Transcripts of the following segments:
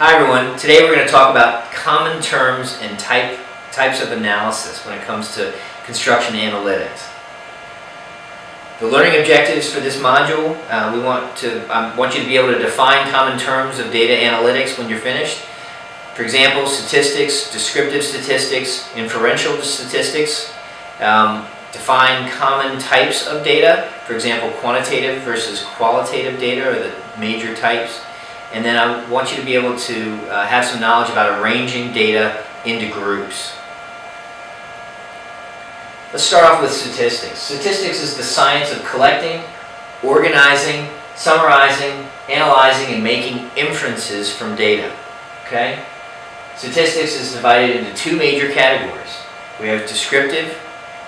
Hi everyone, today we're going to talk about common terms and types of analysis when it comes to construction analytics. The learning objectives for this module, I want you to be able to define common terms of data analytics when you're finished. For example, statistics, descriptive statistics, inferential statistics, define common types of data, for example, quantitative versus qualitative data are the major types. And then I want you to be able to have some knowledge about arranging data into groups. Let's start off with statistics. Statistics is the science of collecting, organizing, summarizing, analyzing, and making inferences from data. Okay? Statistics is divided into two major categories. We have descriptive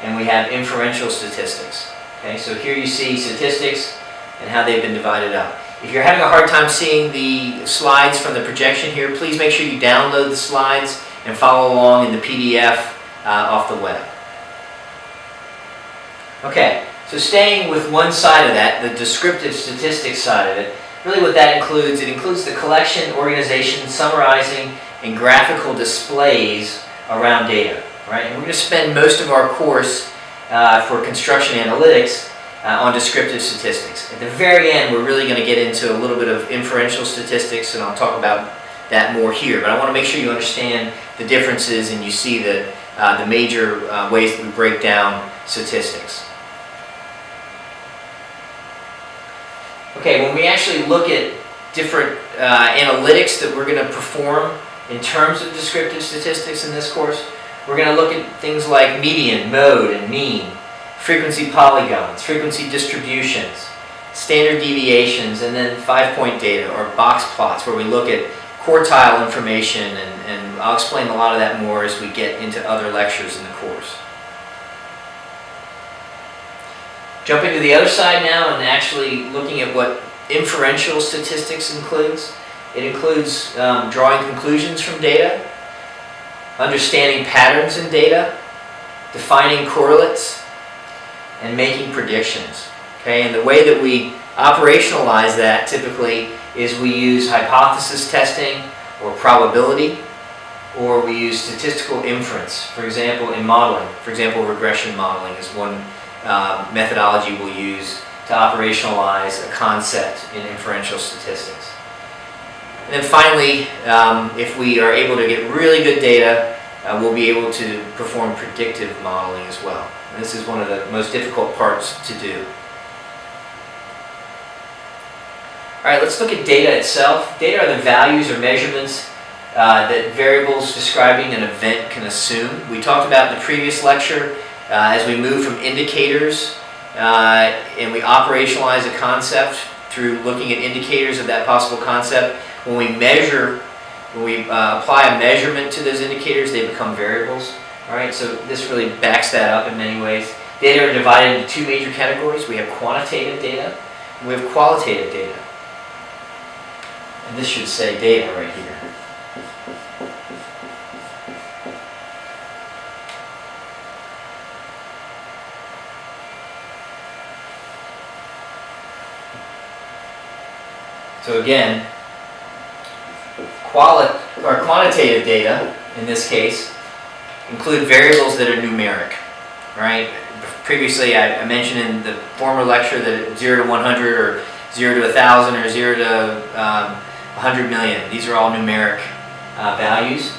and we have inferential statistics. Okay? So here you see statistics and how they've been divided up. If you're having a hard time seeing the slides from the projection here, please make sure you download the slides and follow along in the PDF off the web. Okay, so staying with one side of that, the descriptive statistics side of it, really what that includes, it includes the collection, organization, summarizing, and graphical displays around data. Right? And we're going to spend most of our course for construction analytics on descriptive statistics. At the very end, we're really going to get into a little bit of inferential statistics, and I'll talk about that more here. But I want to make sure you understand the differences and you see the major ways that we break down statistics. Okay, when we actually look at different analytics that we're going to perform in terms of descriptive statistics in this course, we're going to look at things like median, mode, and mean, frequency polygons, frequency distributions, standard deviations, and then 5-point data or box plots where we look at quartile information, and I'll explain a lot of that more as we get into other lectures in the course. Jumping to the other side now and actually looking at what inferential statistics includes. It includes drawing conclusions from data, understanding patterns in data, defining correlates, and making predictions. Okay, and the way that we operationalize that typically is we use hypothesis testing or probability, or we use statistical inference. For example, in modeling, for example, regression modeling is one methodology we'll use to operationalize a concept in inferential statistics. And then finally, if we are able to get really good data, we'll be able to perform predictive modeling as well. And this is one of the most difficult parts to do. All right, let's look at data itself. Data are the values or measurements that variables describing an event can assume. We talked about in the previous lecture as we move from indicators and we operationalize a concept through looking at indicators of that possible concept. When we measure, when we apply a measurement to those indicators, they become variables. All right, so this really backs that up in many ways. Data are divided into two major categories. We have quantitative data and we have qualitative data. And this should say data right here. So again, quantitative data, in this case, include variables that are numeric, right? Previously I mentioned in the former lecture that 0 to 100 or 0 to 1,000 or 0 to 100 million, these are all numeric values,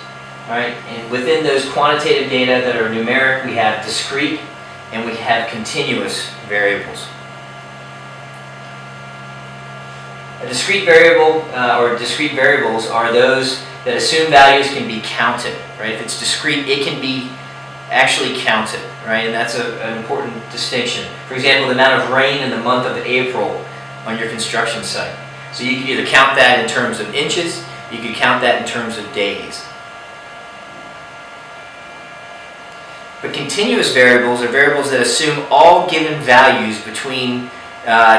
right? And within those quantitative data that are numeric, we have discrete and we have continuous variables. A discrete variable or discrete variables are those that assume values can be counted, right? If it's discrete, it can be actually counted, right? And that's an important distinction. For example, the amount of rain in the month of April on your construction site. So you could either count that in terms of inches, you could count that in terms of days. But continuous variables are variables that assume all given values between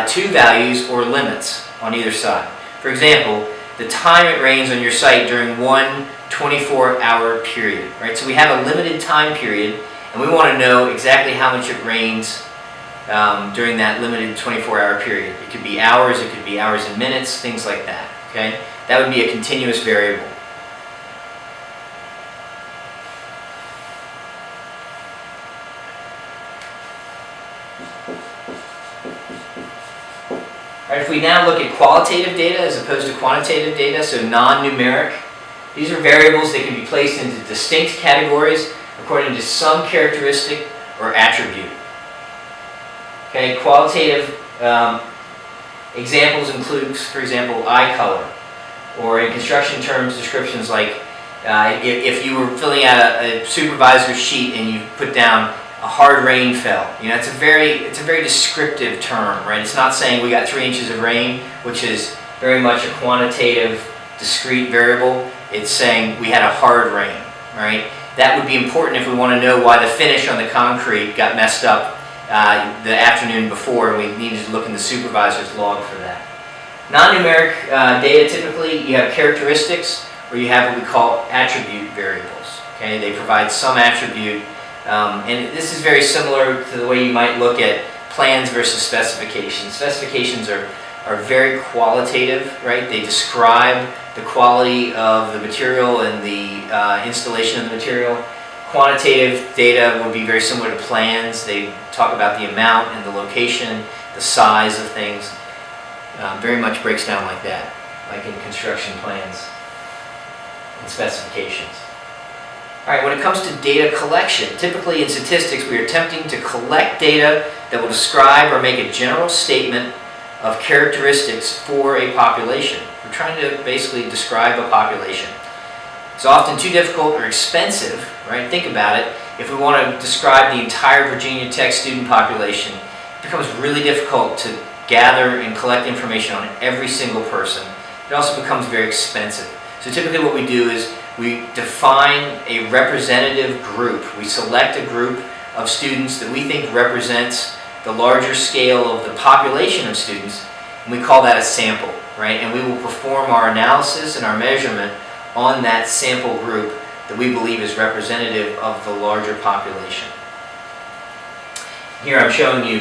two values or limits on either side. For example, the time it rains on your site during one 24-hour period, right? So we have a limited time period, and we want to know exactly how much it rains during that limited 24-hour period. It could be hours, it could be hours and minutes, things like that. Okay? That would be a continuous variable. All right, if we now look at qualitative data as opposed to quantitative data, so non-numeric, these are variables that can be placed into distinct categories according to some characteristic or attribute. Okay, qualitative examples include, for example, eye color, or in construction terms, descriptions like if you were filling out a supervisor's sheet and you put down a hard rain fell. You know, it's a very descriptive term, right? It's not saying we got 3 inches of rain, which is very much a quantitative, discrete variable. It's saying we had a hard rain, right? That would be important if we want to know why the finish on the concrete got messed up the afternoon before, and we needed to look in the supervisor's log for that. Non-numeric data, typically you have characteristics, or you have what we call attribute variables. Okay, they provide some attribute, and this is very similar to the way you might look at plans versus specifications. Specifications are very qualitative, right? They describe the quality of the material and the installation of the material. Quantitative data would be very similar to plans. They talk about the amount and the location, the size of things. Very much breaks down like that, like in construction plans and specifications. All right, when it comes to data collection, typically in statistics we are attempting to collect data that will describe or make a general statement of characteristics for a population. We're trying to basically describe a population. It's often too difficult or expensive, right? Think about it. If we want to describe the entire Virginia Tech student population, it becomes really difficult to gather and collect information on every single person. It also becomes very expensive. So typically what we do is we define a representative group. We select a group of students that we think represents the larger scale of the population of students, and we call that a sample, right? And we will perform our analysis and our measurement on that sample group that we believe is representative of the larger population. Here I'm showing you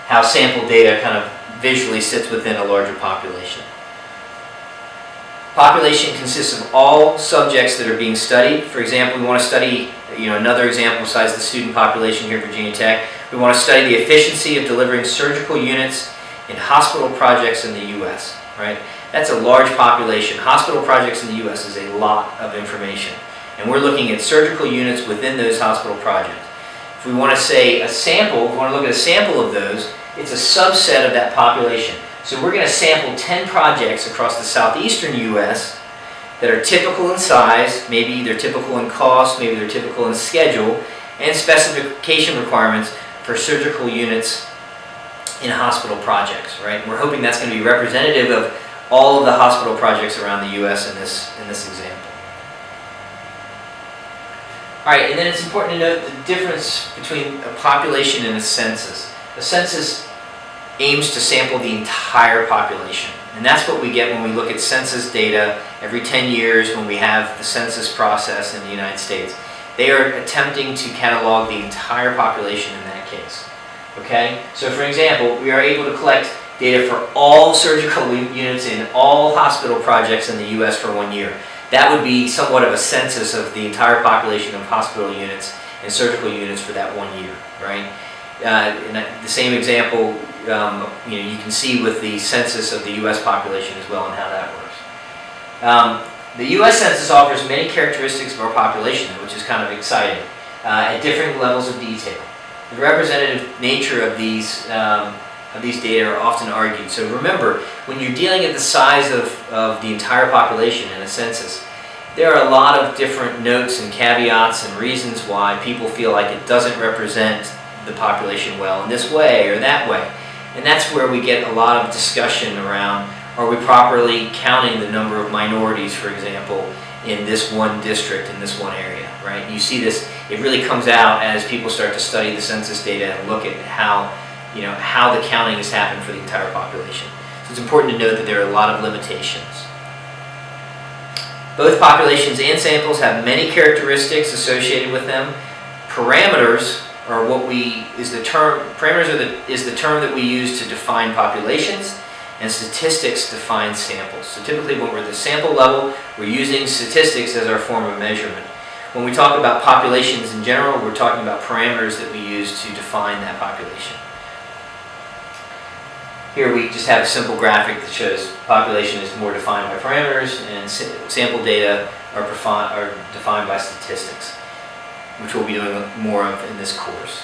how sample data kind of visually sits within a larger population. Population consists of all subjects that are being studied. For example, we want to study, another example besides the student population here at Virginia Tech. We want to study the efficiency of delivering surgical units in hospital projects in the U.S., right? That's a large population. Hospital projects in the U.S. is a lot of information. And we're looking at surgical units within those hospital projects. If we want to say a sample, if we want to look at a sample of those, it's a subset of that population. So we're going to sample 10 projects across the southeastern U.S. that are typical in size, maybe they're typical in cost, maybe they're typical in schedule, and specification requirements for surgical units in hospital projects, right? And we're hoping that's going to be representative of all of the hospital projects around the U.S. in this example. All right, and then it's important to note the difference between a population and a census. A census aims to sample the entire population, and that's what we get when we look at census data every 10 years when we have the census process in the United States. They are attempting to catalog the entire population in that case. Okay? So for example, we are able to collect data for all surgical units in all hospital projects in the U.S. for 1 year. That would be somewhat of a census of the entire population of hospital units and surgical units for that 1 year, right? In the same example, you can see with the census of the U.S. population as well and how that works. The U.S. Census offers many characteristics of our population, which is kind of exciting, at different levels of detail. The representative nature of these data are often argued. So remember, when you're dealing at the size of the entire population in a census, there are a lot of different notes and caveats and reasons why people feel like it doesn't represent the population well in this way or that way. And that's where we get a lot of discussion around, are we properly counting the number of minorities, for example, in this one district, in this one area, right? You see this, it really comes out as people start to study the census data and look at how the counting has happened for the entire population. So it's important to note that there are a lot of limitations. Both populations and samples have many characteristics associated with them. Parameters are is the term that we use to define populations, and statistics define samples. So typically when we're at the sample level, we're using statistics as our form of measurement. When we talk about populations in general, we're talking about parameters that we use to define that population. Here we just have a simple graphic that shows population is more defined by parameters and sample data are defined by statistics, which we'll be doing more of in this course.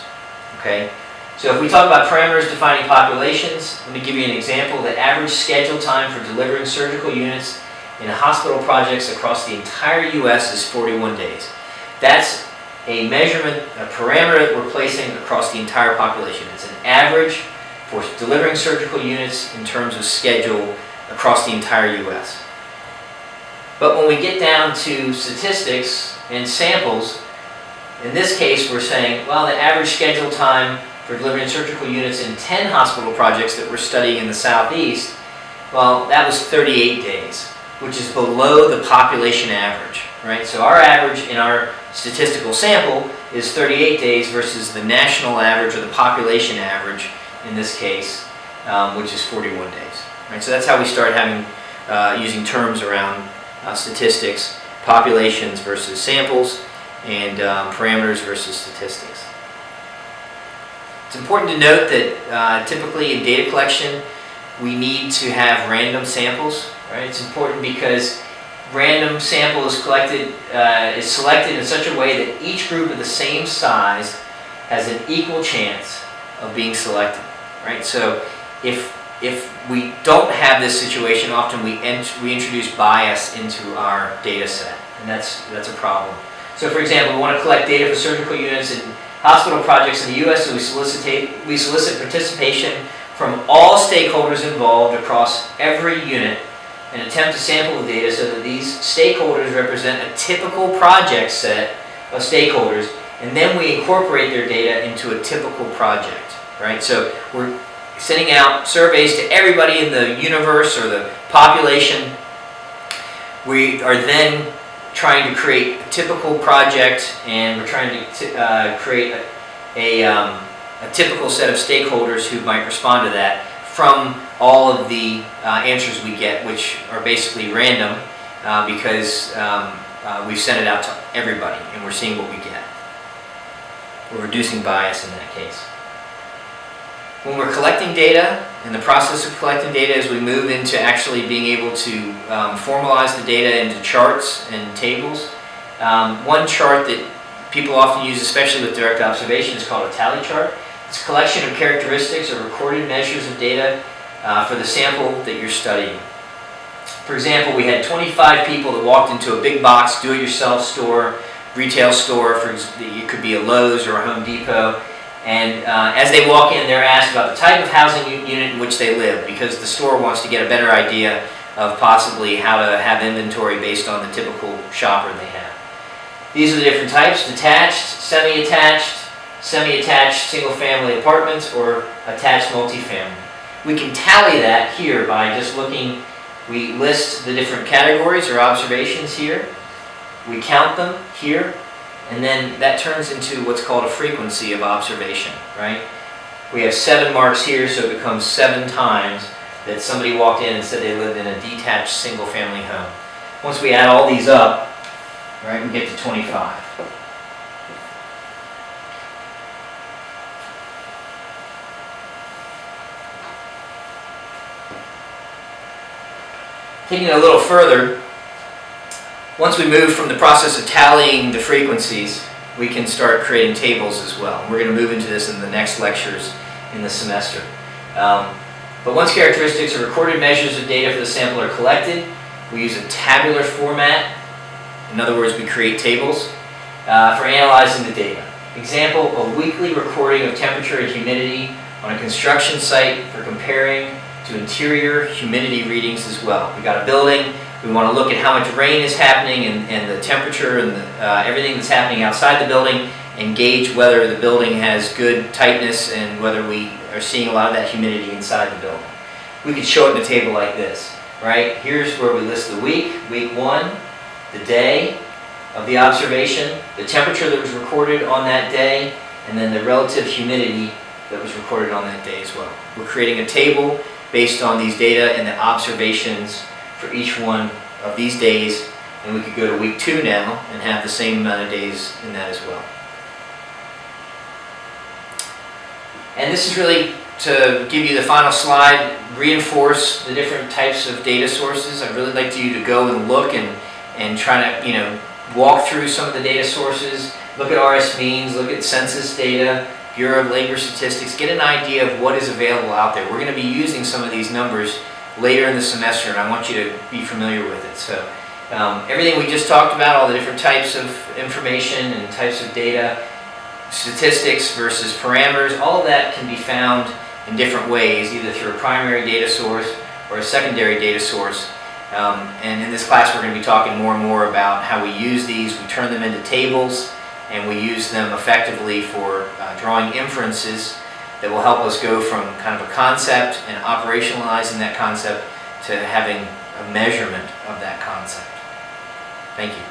Okay? So if we talk about parameters defining populations, let me give you an example. The average schedule time for delivering surgical units in hospital projects across the entire U.S. is 41 days. That's a measurement, a parameter that we're placing across the entire population. It's an average for delivering surgical units in terms of schedule across the entire U.S. But when we get down to statistics and samples, in this case we're saying, well, the average schedule time for delivering surgical units in 10 hospital projects that we're studying in the Southeast, well, that was 38 days, which is below the population average, right? So our average in our statistical sample is 38 days versus the national average or the population average in this case, which is 41 days. Right? So that's how we start having using terms around statistics, populations versus samples, and parameters versus statistics. It's important to note that typically in data collection, we need to have random samples. Right? It's important because random sample is selected in such a way that each group of the same size has an equal chance of being selected. Right? So if we don't have this situation, often we introduce bias into our data set, and that's a problem. So for example, we want to collect data for surgical units in hospital projects in the U.S., so we solicit participation from all stakeholders involved across every unit and attempt to sample the data so that these stakeholders represent a typical project set of stakeholders, and then we incorporate their data into a typical project. Right? So we're sending out surveys to everybody in the universe or the population. We are then trying to create a typical project, and we're trying to create a typical set of stakeholders who might respond to that from all of the answers we get, which are basically random because we've sent it out to everybody and we're seeing what we get. We're reducing bias in that case. When we're collecting data, in the process of collecting data, as we move into actually being able to formalize the data into charts and tables, one chart that people often use, especially with direct observation, is called a tally chart. It's a collection of characteristics or recorded measures of data for the sample that you're studying. For example, we had 25 people that walked into a big box do-it-yourself store, retail store, it could be a Lowe's or a Home Depot. And as they walk in, they're asked about the type of housing unit in which they live, because the store wants to get a better idea of possibly how to have inventory based on the typical shopper they have. These are the different types: detached, semi-attached, single-family apartments, or attached multifamily. We can tally that here by just looking. We list the different categories or observations here. We count them here. And then that turns into what's called a frequency of observation, right? We have 7 marks here, so it becomes 7 times that somebody walked in and said they lived in a detached single-family home. Once we add all these up, right, we get to 25. Taking it a little further, once we move from the process of tallying the frequencies, we can start creating tables as well. We're going to move into this in the next lectures in the semester. But once characteristics or recorded measures of data for the sample are collected, we use a tabular format. In other words, we create tables for analyzing the data. Example, a weekly recording of temperature and humidity on a construction site for comparing to interior humidity readings as well. We got a building. We want to look at how much rain is happening and the temperature and everything that's happening outside the building, and gauge whether the building has good tightness and whether we are seeing a lot of that humidity inside the building. We could show it in a table like this, right? Here's where we list the week 1, the day of the observation, the temperature that was recorded on that day, and then the relative humidity that was recorded on that day as well. We're creating a table based on these data and the observations for each one of these days, and we could go to week 2 now and have the same amount of days in that as well. And this is really to give you the final slide, reinforce the different types of data sources. I'd really like you to go and look and try to walk through some of the data sources, look at RS means, look at census data, Bureau of Labor Statistics, get an idea of what is available out there. We're going to be using some of these numbers later in the semester, and I want you to be familiar with it. So everything we just talked about, all the different types of information and types of data, statistics versus parameters, all of that can be found in different ways, either through a primary data source or a secondary data source. And in this class we're going to be talking more and more about how we use these. We turn them into tables, and we use them effectively for drawing inferences that will help us go from kind of a concept and operationalizing that concept to having a measurement of that concept. Thank you.